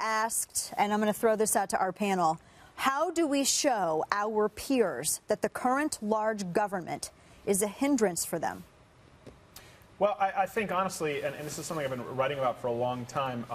asked, and I'm going to throw this out to our panel, how do we show our peers that the current large government is a hindrance for them? Well, I think honestly, and this is something I've been writing about for a long time,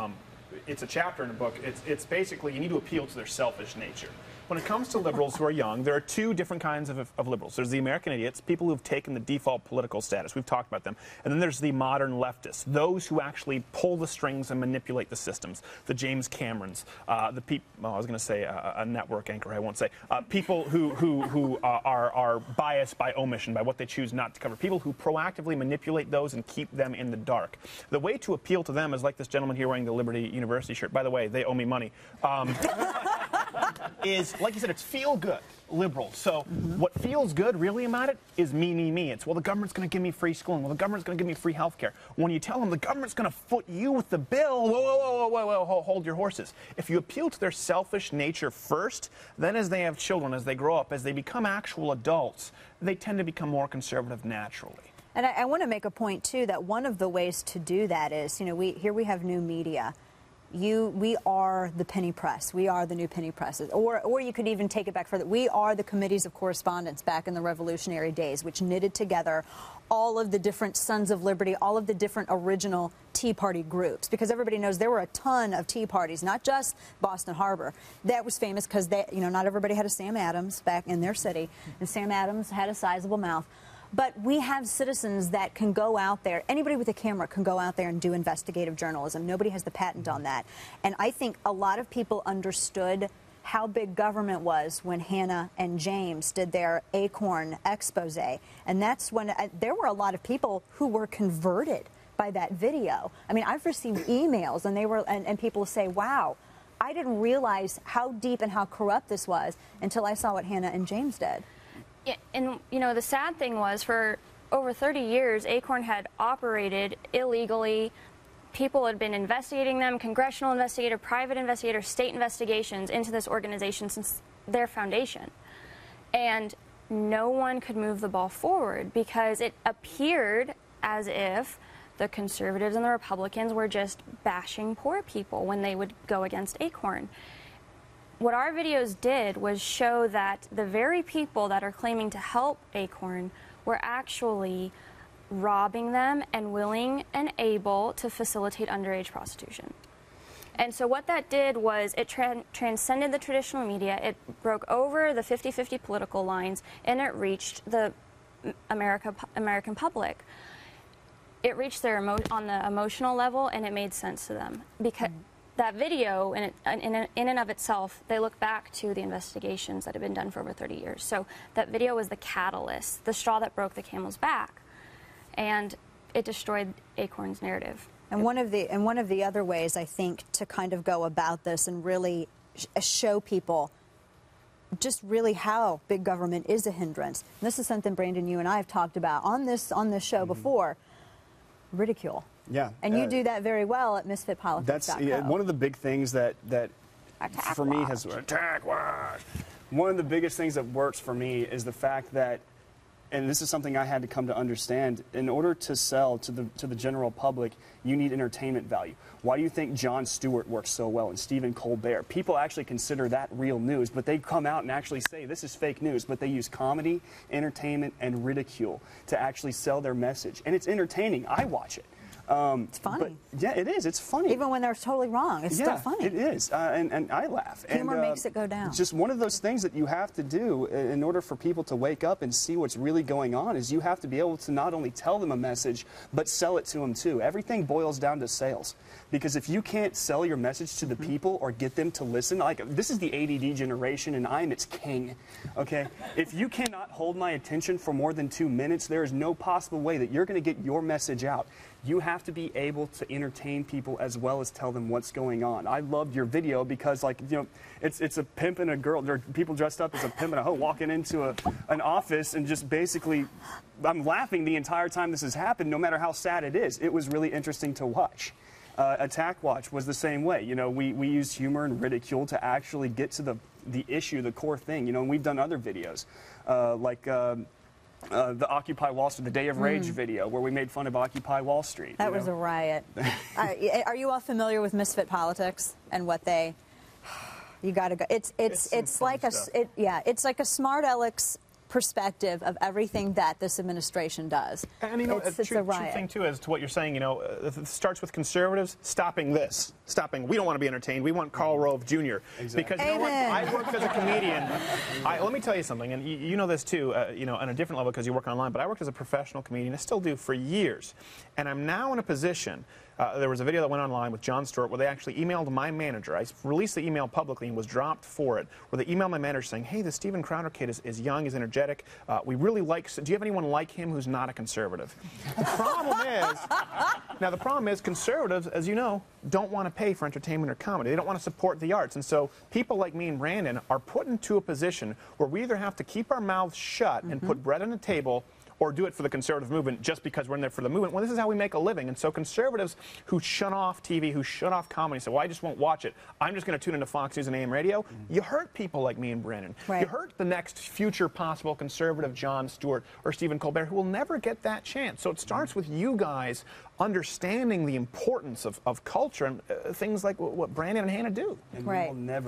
it's a chapter in the book, it's basically you need to appeal to their selfish nature. When it comes to liberals who are young, there are two different kinds of liberals. There's the American idiots, people who've taken the default political status. We've talked about them. And then there's the modern leftists, those who actually pull the strings and manipulate the systems. The James Camerons, the people, well, I was going to say a network anchor, I won't say. People who are biased by omission, by what they choose not to cover. People who proactively manipulate those and keep them in the dark. The way to appeal to them is like this gentleman here wearing the Liberty University shirt. By the way, they owe me money. Is, like you said, it's feel-good liberal. So what feels good really about it is me, me, me. It's, well, the government's going to give me free schooling. Well, the government's going to give me free health care. When you tell them the government's going to foot you with the bill, whoa, hold your horses. If you appeal to their selfish nature first, then as they have children, as they grow up, as they become actual adults, they tend to become more conservative naturally. And I want to make a point, too, that one of the ways to do that is, you know, here we have new media. We are the penny press. We are the new penny presses. Or you could even take it back further. We are the committees of correspondence back in the revolutionary days, which knitted together all of the different Sons of Liberty, all of the different original Tea Party groups. Because everybody knows there were a ton of Tea Parties, not just Boston Harbor. That was famous because, you know, not everybody had a Sam Adams back in their city. And Sam Adams had a sizable mouth. But we have citizens that can go out there. Anybody with a camera can go out there and do investigative journalism. Nobody has the patent on that. And I think a lot of people understood how big government was when Hannah and James did their Acorn expose. And that's when there were a lot of people who were converted by that video. I mean, I've received emails and people say, wow, I didn't realize how deep and how corrupt this was until I saw what Hannah and James did. Yeah, and, you know, the sad thing was for over 30 years, Acorn had operated illegally. People had been investigating them, congressional investigator, private investigator, state investigations into this organization since their foundation. And no one could move the ball forward because it appeared as if the conservatives and the Republicans were just bashing poor people when they would go against Acorn. What our videos did was show that the very people that are claiming to help Acorn were actually robbing them and willing and able to facilitate underage prostitution. And so what that did was it transcended the traditional media, it broke over the 50-50 political lines, and it reached the American public. It reached their on the emotional level, and it made sense to them. Because that video, in and of itself, they look back to the investigations that have been done for over 30 years. So that video was the catalyst, the straw that broke the camel's back, and it destroyed Acorn's narrative. And one of the other ways, I think, to kind of go about this and really show people just really how big government is a hindrance. And this is something, Brandon, you and I have talked about on this show before. Ridicule. Yeah. And you do that very well at misfitpolitics.com. That's one of the big things that for me has attack watch. One of the biggest things that works for me is the fact that, and this is something I had to come to understand, in order to sell to the general public, you need entertainment value. Why do you think Jon Stewart works so well and Stephen Colbert? People actually consider that real news, but they come out and actually say this is fake news, but they use comedy, entertainment, and ridicule to actually sell their message. And it's entertaining. I watch it. It's funny. But, yeah, it is. It's funny. Even when they're totally wrong, it's still funny. It is, and I laugh. Humor makes it go down. Just one of those things that you have to do in order for people to wake up and see what's really going on is you have to be able to not only tell them a message, but sell it to them too. Everything boils down to sales. Because if you can't sell your message to the people or get them to listen, like this is the ADD generation and I'm its king, okay? If you cannot hold my attention for more than 2 minutes, there is no possible way that you're going to get your message out. You have to be able to entertain people as well as tell them what's going on. I loved your video because, like, you know, it's a pimp and a girl. There are people dressed up as a pimp and a hoe walking into an office and just basically, I'm laughing the entire time this has happened, no matter how sad it is. It was really interesting to watch. Attack Watch was the same way. You know, we used humor and ridicule to actually get to the issue, the core thing. You know, and we've done other videos, like the Occupy Wall Street, the Day of Rage video, where we made fun of Occupy Wall Street. That was a riot. Are you all familiar with misfit politics and what they? You got to go. It's like it's like a smart Alex perspective of everything that this administration does. And you know, it's true a riot. thing too, as to what you're saying, you know, it starts with conservatives stopping this, we don't want to be entertained. We want Karl Rove Jr. Exactly. Because you know what? I worked as a comedian. Let me tell you something, and you know this too, you know, on a different level because you work online. But I worked as a professional comedian. I still do for years, and I'm now in a position. There was a video that went online with Jon Stewart where they actually emailed my manager. I released the email publicly and was dropped for it, where they emailed my manager saying, hey, the Steven Crowder kid is young, he's energetic. We really like, do you have anyone like him who's not a conservative? The problem is conservatives, as you know, don't want to pay for entertainment or comedy. They don't want to support the arts. And so people like me and Brandon are put into a position where we either have to keep our mouths shut and put bread on the table, or do it for the conservative movement just because we're in there for the movement. Well, this is how we make a living. And so conservatives who shut off TV, who shut off comedy, say, well, I just won't watch it. I'm just going to tune into Fox News and AM radio. You hurt people like me and Brandon. Right. You hurt the next future possible conservative Jon Stewart or Stephen Colbert, who will never get that chance. So it starts with you guys understanding the importance of culture and things like what Brandon and Hannah do. And we will never